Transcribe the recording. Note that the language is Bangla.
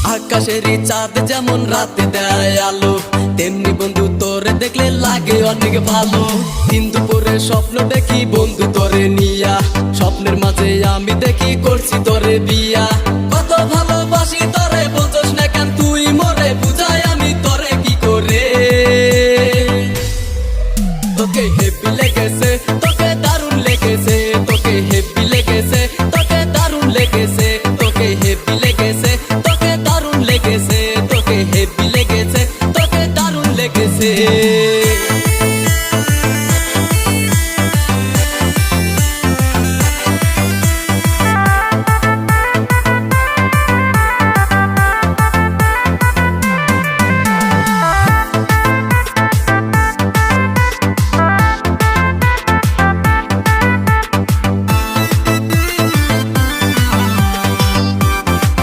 আকাশেরই চাঁদ যেমন রাতে দেয় আলো, তেমনি বন্ধু তোরে দেখলে লাগে অনেক ভালো। দিন দুপুরে স্বপ্ন দেখি বন্ধু তোরে নিয়া, স্বপ্নের মাঝে আমি দেখি করছি তোরে বিয়া। কত ভালোবাসি তোরে